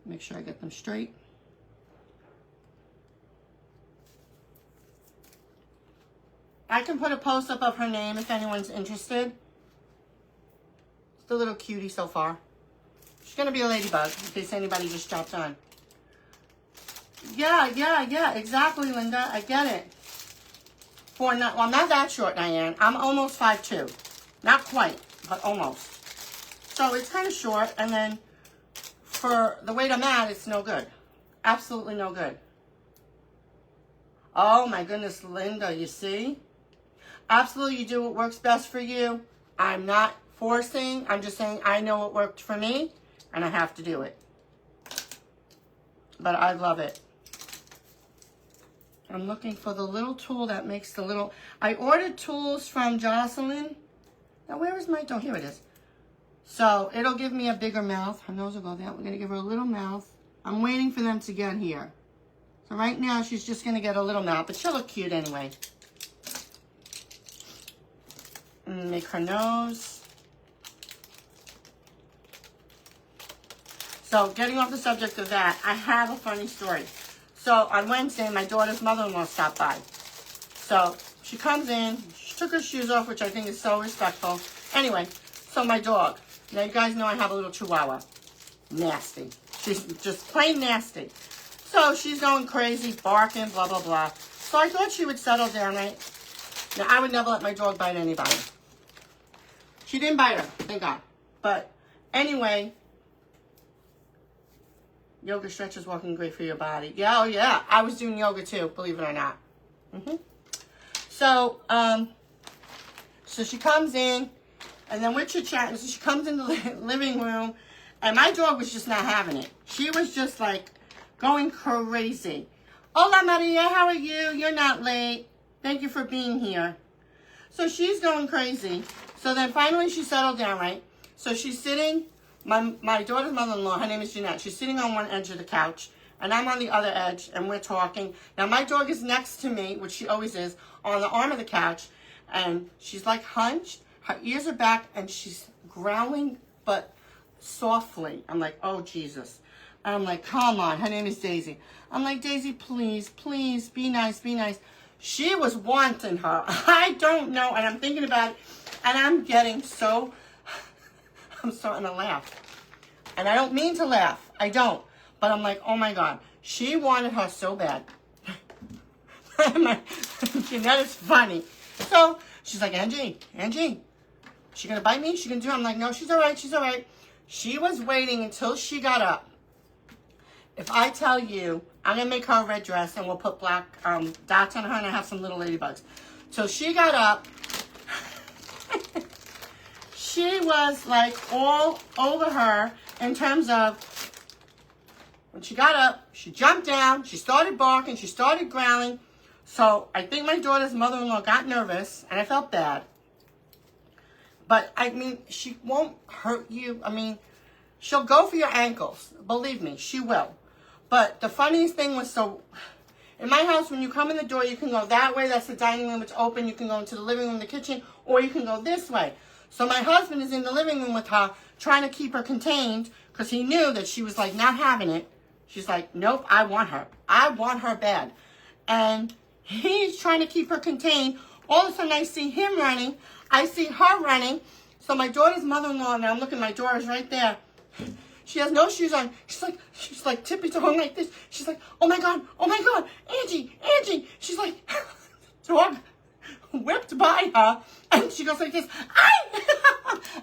Make sure I get them straight. I can put a post-up of her name if anyone's interested. It's a little cutie so far. She's going to be a ladybug, in case anybody just dropped on. Yeah, exactly, Linda. I get it. Well, I'm not that short, Diane. I'm almost 5'2". Not quite, but almost. So it's kind of short, and then for the weight I'm at, it's no good. Absolutely no good. Oh, my goodness, Linda, you see? Absolutely, you do what works best for you. I'm not forcing. I'm just saying I know what worked for me, and I have to do it. But I love it. I'm looking for the little tool that makes the little... I ordered tools from Jocelyn. Now, where is my... Oh, here it is. So, it'll give me a bigger mouth. Her nose will go there. We're going to give her a little mouth. I'm waiting for them to get here. So, right now, she's just going to get a little mouth. But she'll look cute anyway. And make her nose. So, getting off the subject of that, I have a funny story. So, on Wednesday, my daughter's mother-in-law stopped by. So, she comes in. She took her shoes off, which I think is so respectful. Anyway, so my dog. Now, you guys know I have a little chihuahua. Nasty. She's just plain nasty. So, she's going crazy, barking, blah, blah, blah. So, I thought she would settle down, right? Now, I would never let my dog bite anybody. She didn't bite her, thank God. But, anyway... Yoga stretch is walking great for your body. Yeah, oh yeah. I was doing yoga too, believe it or not. So, so she comes in, and then we're chit-chatting. So she comes in the living room, and my dog was just not having it. She was just like going crazy. Hola, Maria, how are you? You're not late. Thank you for being here. So she's going crazy. So then finally she settled down, right? So she's sitting... My daughter's mother-in-law, her name is Jeanette. She's sitting on one edge of the couch, and I'm on the other edge, and we're talking. Now, my dog is next to me, which she always is, on the arm of the couch, and she's like hunched. Her ears are back, and she's growling, but softly. I'm like, oh, Jesus. And I'm like, come on. Her name is Daisy. I'm like, Daisy, please, please, be nice, be nice. She was wanting her. I don't know, and I'm thinking about it, and I'm getting so... I'm starting to laugh. And I don't mean to laugh. I don't. But I'm like, oh my God. She wanted her so bad. That is funny. So she's like, Angie, she gonna bite me? She gonna do it? I'm like, no, she's all right. She's all right. She was waiting until she got up. If I tell you, I'm gonna make her a red dress and we'll put black dots on her and I have some little ladybugs. So she got up. She was like all over her in terms of when she got up, she jumped down, she started barking, she started growling. So I think my daughter's mother-in-law got nervous and I felt bad. But I mean, she won't hurt you. I mean, she'll go for your ankles. Believe me, she will. But the funniest thing was, so in my house, when you come in the door, you can go that way. That's the dining room. It's open. You can go into the living room, the kitchen, or you can go this way. So my husband is in the living room with her, trying to keep her contained, because he knew that she was like not having it. She's like, nope, I want her. I want her bad. And he's trying to keep her contained. All of a sudden I see him running. I see her running. So my daughter's mother-in-law, and I'm looking, my daughter's right there. She has no shoes on. She's like tippy-toeing like this. She's like, oh my God, Angie. She's like, dog whipped by her, and she goes like this.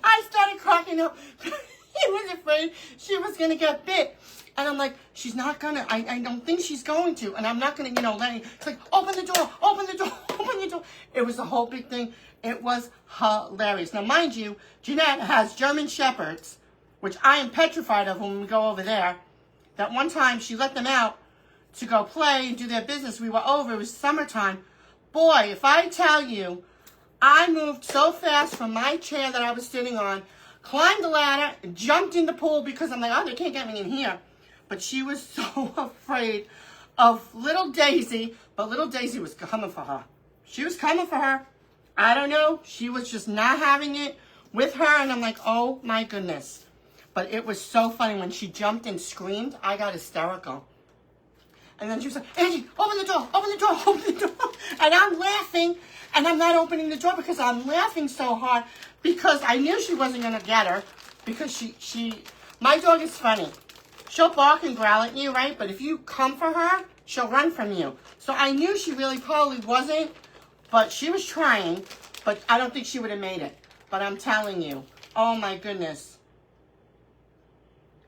I started cracking up. He was afraid she was going to get bit. And I'm like, she's not going to. I don't think she's going to. And I'm not going to, let it. It's like, open the door. It was a whole big thing. It was hilarious. Now, mind you, Jeanette has German Shepherds, which I am petrified of when we go over there. That one time she let them out to go play and do their business. We were over. It was summertime. Boy, if I tell you, I moved so fast from my chair that I was sitting on. climbed the ladder, jumped in the pool because I'm like, oh, they can't get me in here. But she was so afraid of little Daisy, but little Daisy was coming for her. She was coming for her. I don't know. She was just not having it with her, and I'm like, oh my goodness. But it was so funny when she jumped and screamed. I got hysterical. And then she was like, Angie, open the door, open the door, open the door. And I'm laughing, and I'm not opening the door because I'm laughing so hard because I knew she wasn't going to get her because my dog is funny. She'll bark and growl at you, right? But if you come for her, she'll run from you. So I knew she really probably wasn't, but she was trying, but I don't think she would have made it. But I'm telling you, oh my goodness.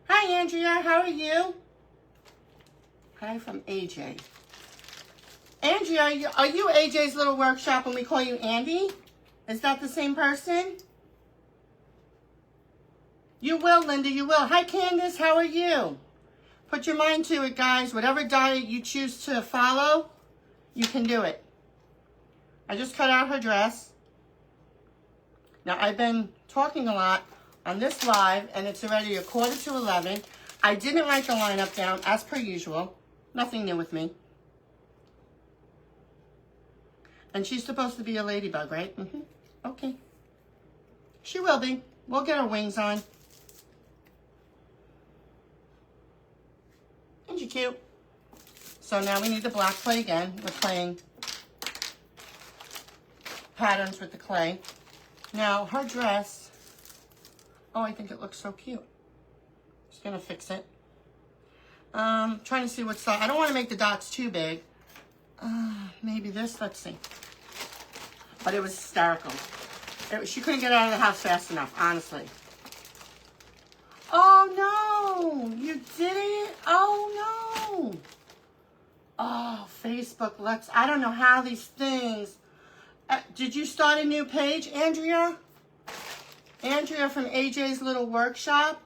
Hi, Andrea, how are you? Hi from AJ. Andrea, are you AJ's little workshop when we call you Andy? Is that the same person? You will, Linda, you will. Hi, Candace, how are you? Put your mind to it, guys. Whatever diet you choose to follow, you can do it. I just cut out her dress. Now, I've been talking a lot on this live, and it's already 11:45. I didn't write the lineup down, as per usual. Nothing new with me. And she's supposed to be a ladybug, right? Okay. She will be. We'll get her wings on. Isn't she cute? So now we need the black clay again. We're playing patterns with the clay. Now, her dress, oh, I think it looks so cute. Just gonna fix it. Trying to see what size. I don't want to make the dots too big. Maybe this, let's see. But it was hysterical. She couldn't get out of the house fast enough, honestly. Oh no, you didn't? Oh no. Oh, Facebook, I don't know how these things. Did you start a new page, Andrea? Andrea from AJ's Little Workshop.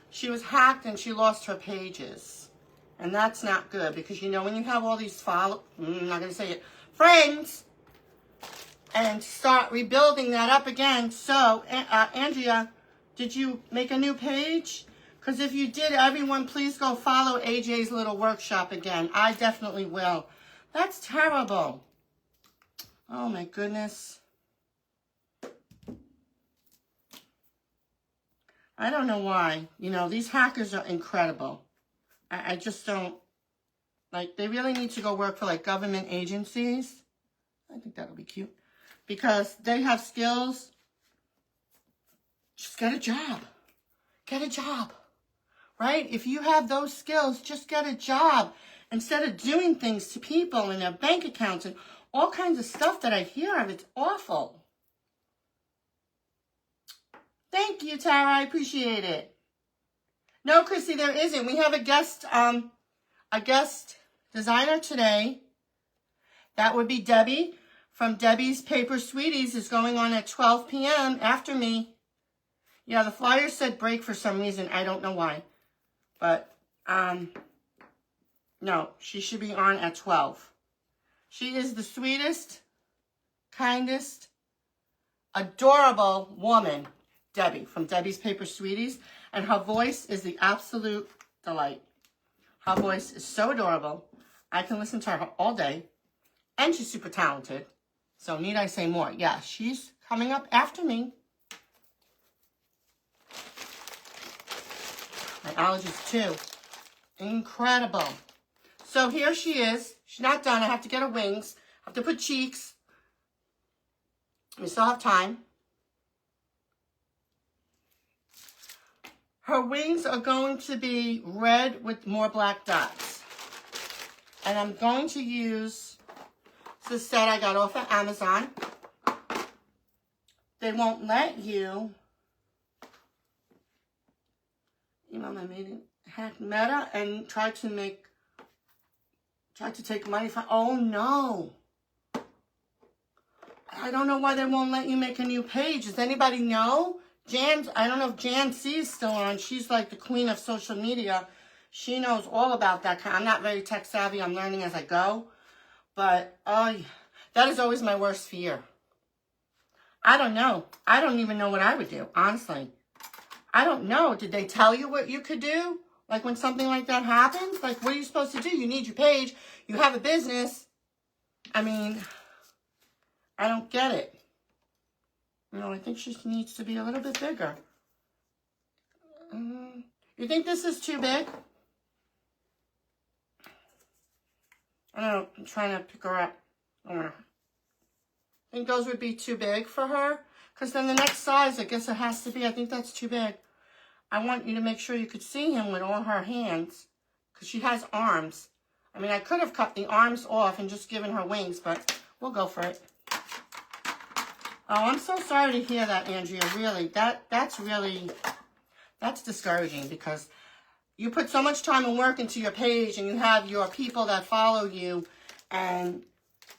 She was hacked and she lost her pages. And that's not good because, you know, when you have all these I'm not going to say it, friends, and start rebuilding that up again. So, Andrea, did you make a new page? Because if you did, everyone, please go follow AJ's Little Workshop again. I definitely will. That's terrible. Oh, my goodness. I don't know why. You know, these hackers are incredible. I just don't, like, they really need to go work for, like, government agencies. I think that'll be cute. Because they have skills. Just get a job. Get a job. Right? If you have those skills, just get a job. Instead of doing things to people and their bank accounts and all kinds of stuff that I hear of. It's awful. Thank you, Tara. I appreciate it. No, Chrissy, there isn't. We have a guest designer today. That would be Debbie from Debbie's Paper Sweeties is going on at 12 p.m. after me. Yeah, the flyer said break for some reason. I don't know why. But, no, she should be on at 12. She is the sweetest, kindest, adorable woman, Debbie, from Debbie's Paper Sweeties. And her voice is the absolute delight. Her voice is so adorable. I can listen to her all day. And she's super talented. So need I say more? Yeah, she's coming up after me. My allergies too. Incredible. So here she is. She's not done. I have to get her wings. I have to put cheeks. We still have time. Her wings are going to be red with more black dots. And I'm going to use this set I got off of Amazon. They won't let you, I made it, hack Meta and try to take money from, oh no. I don't know why they won't let you make a new page. Does anybody know? Jan, I don't know if Jan C is still on. She's like the queen of social media. She knows all about that. I'm not very tech savvy. I'm learning as I go. But that is always my worst fear. I don't know. I don't even know what I would do, honestly. I don't know. Did they tell you what you could do? Like when something like that happens? Like what are you supposed to do? You need your page. You have a business. I mean, I don't get it. You know, I think she needs to be a little bit bigger. You think this is too big? I don't know. I'm trying to pick her up. I think those would be too big for her. Because then the next size, I guess it has to be. I think that's too big. I want you to make sure you could see him with all her hands. Because she has arms. I mean, I could have cut the arms off and just given her wings. But we'll go for it. Oh, I'm so sorry to hear that, Andrea. Really, that's discouraging because you put so much time and work into your page and you have your people that follow you, and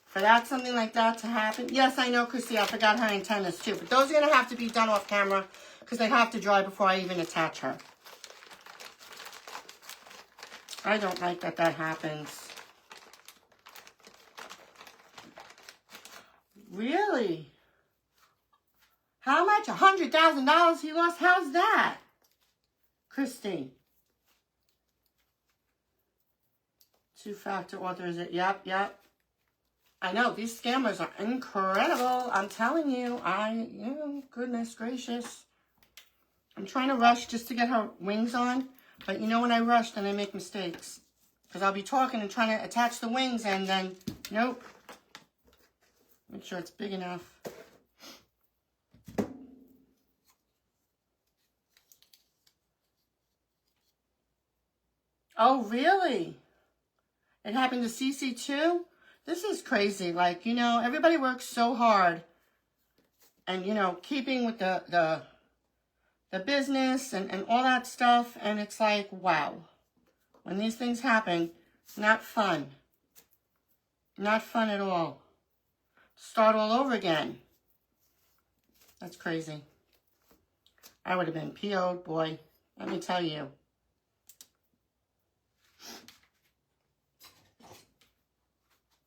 for that, something like that to happen. Yes, I know, Chrissy, I forgot her antennas too, but those are going to have to be done off camera because they have to dry before I even attach her. I don't like that happens. Really? How much? $100,000 he lost? How's that? Christine. Two-factor authorization. Yep. I know, these scammers are incredible. I'm telling you. Goodness gracious. I'm trying to rush just to get her wings on. But you know when I rush, then I make mistakes. Because I'll be talking and trying to attach the wings and then, nope. Make sure it's big enough. Oh, really? It happened to Cece too? This is crazy. Like, you know, everybody works so hard. And, you know, keeping with the business and all that stuff. And it's like, wow. When these things happen, not fun. Not fun at all. Start all over again. That's crazy. I would have been PO'd, boy. Let me tell you.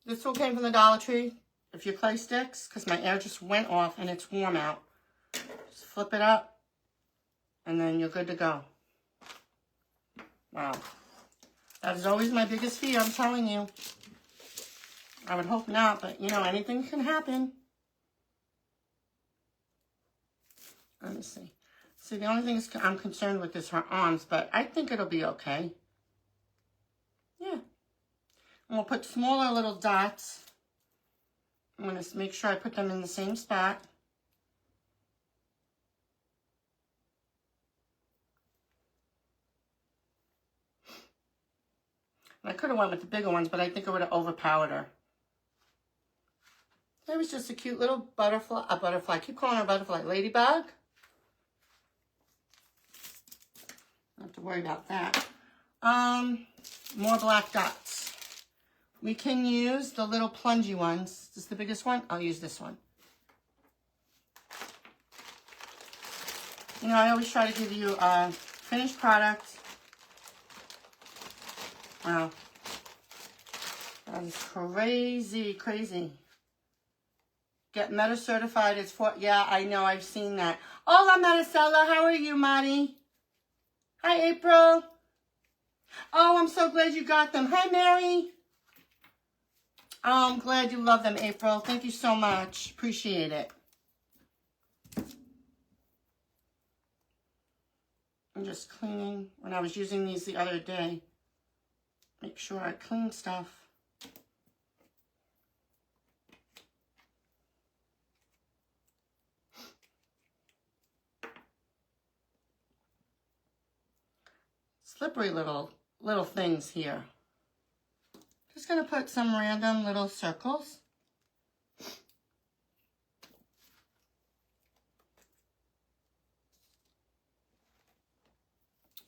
This all came from the Dollar Tree. If your clay sticks, because my air just went off and it's warm out. Just flip it up, and then you're good to go. Wow. That is always my biggest fear, I'm telling you. I would hope not, but, you know, anything can happen. Let me see. See, the only thing I'm concerned with is her arms, but I think it'll be okay. Yeah. And we'll put smaller little dots. I'm going to make sure I put them in the same spot. And I could have went with the bigger ones, but I think it would have overpowered her. It was just a cute little butterfly. I keep calling her a butterfly. Ladybug. Don't have to worry about that. More black dots. We can use the little plungy ones. Is this the biggest one? I'll use this one. You know, I always try to give you a finished product. Wow. That is crazy, crazy. Get Meta certified. It's for, yeah, I know, I've seen that. Hola, Maricela. How are you, Marty? Hi, April. Oh, I'm so glad you got them. Hi, Mary. Oh, I'm glad you love them, April. Thank you so much. Appreciate it. I'm just cleaning. When I was using these the other day, make sure I clean stuff. Slippery little things here. Just going to put some random little circles.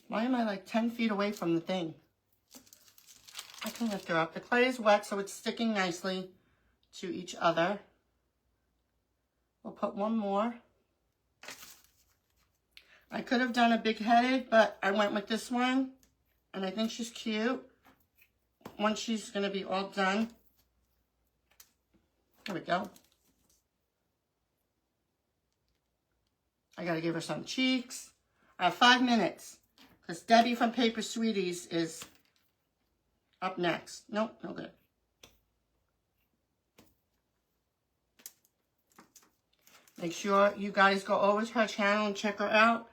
Why am I like 10 feet away from the thing? I can lift her up. The clay is wet, so it's sticking nicely to each other. We'll put one more. I could have done a big-headed, but I went with this one, and I think she's cute. Once she's going to be all done. There we go. I got to give her some cheeks. I have 5 minutes. Because Debbie from Paper Sweeties is up next. Nope, no good. Make sure you guys go over to her channel and check her out.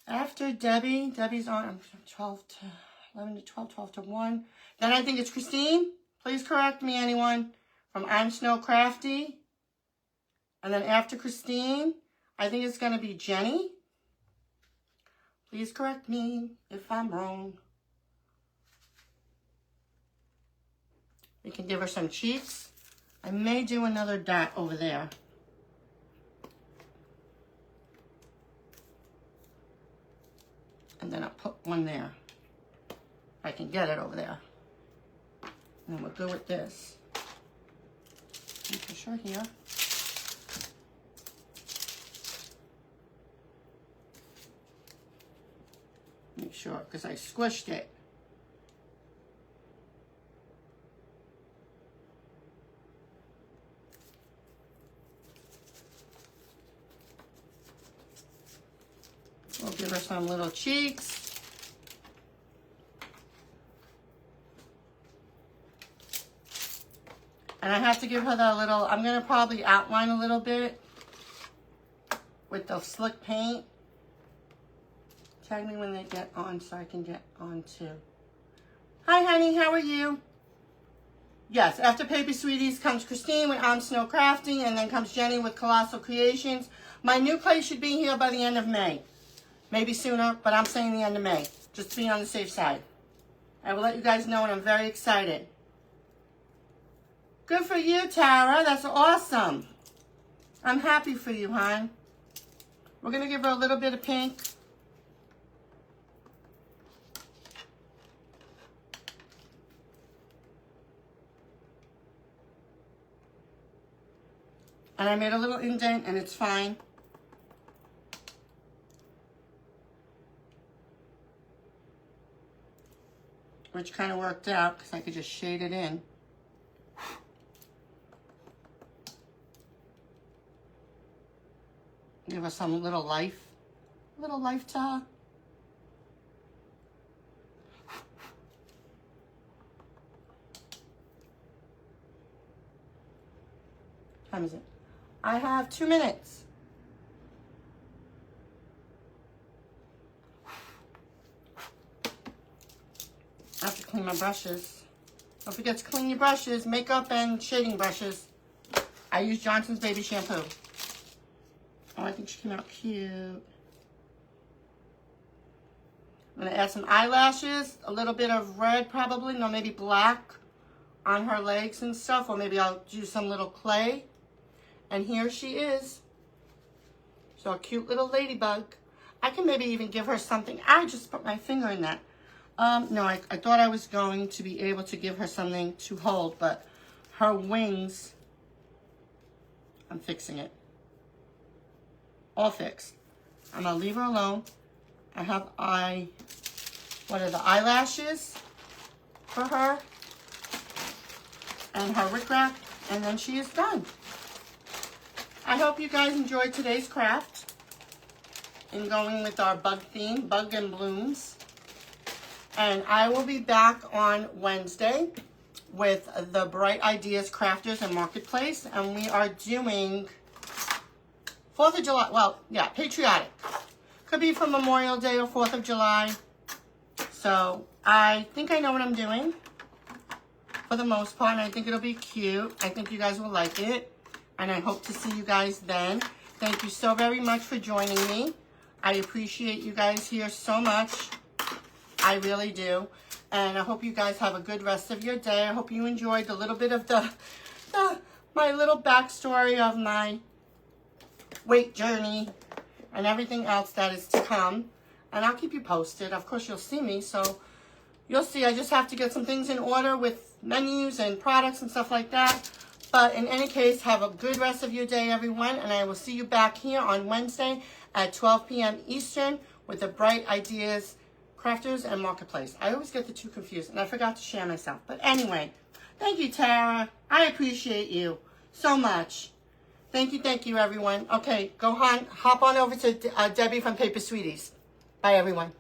After Debbie's on 12 to 11 to 12, 12 to 1. Then I think it's Christine. Please correct me, anyone, from I'm Snow Crafty. And then after Christine, I think it's going to be Jenny. Please correct me if I'm wrong. We can give her some cheeks. I may do another dot over there. And then I'll put one there. I can get it over there. And we'll go with this. And for sure here. Make sure, because I squished it. We'll give her some little cheeks. And I have to give her the little, I'm going to probably outline a little bit with the slick paint. Tag me when they get on so I can get on too. Hi, honey. How are you? Yes, after Paper Sweeties comes Christine with I'm Snow Crafting, and then comes Jenny with Colossal Creations. My new place should be here by the end of May. Maybe sooner, but I'm saying the end of May, just to be on the safe side. I will let you guys know, and I'm very excited. Good for you, Tara. That's awesome. I'm happy for you, hon. We're going to give her a little bit of pink. And I made a little indent, and it's fine. Which kind of worked out, because I could just shade it in. Give us some little life to her. What time is it? I have 2 minutes. I have to clean my brushes. Don't forget to clean your brushes, makeup and shading brushes. I use Johnson's Baby Shampoo. Oh, I think she came out cute. I'm going to add some eyelashes, a little bit of red probably, no, maybe black on her legs and stuff, or maybe I'll do some little clay. And here she is. So a cute little ladybug. I can maybe even give her something. I just put my finger in that. No, I thought I was going to be able to give her something to hold, but her wings, I'm fixing it. All fixed. I'm going to leave her alone. I have what are the eyelashes for her? And her rickrack, and then she is done. I hope you guys enjoyed today's craft in going with our bug theme, Bug and Blooms. And I will be back on Wednesday with the Bright Ideas Crafters and Marketplace. And we are doing 4th of July. Well, yeah, patriotic. Could be for Memorial Day or 4th of July. So I think I know what I'm doing for the most part. And I think it'll be cute. I think you guys will like it. And I hope to see you guys then. Thank you so very much for joining me. I appreciate you guys here so much. I really do. And I hope you guys have a good rest of your day. I hope you enjoyed a little bit of my little backstory of my weight journey and everything else that is to come. And I'll keep you posted. Of course, you'll see me. So you'll see. I just have to get some things in order with menus and products and stuff like that. But in any case, have a good rest of your day, everyone. And I will see you back here on Wednesday at 12 p.m. Eastern with the Bright Ideas Crafters and Marketplace. I always get the two confused, and I forgot to share myself. But anyway, thank you, Tara. I appreciate you so much. Thank you, everyone. Okay, go hop on over to Debbie from Paper Sweeties. Bye, everyone.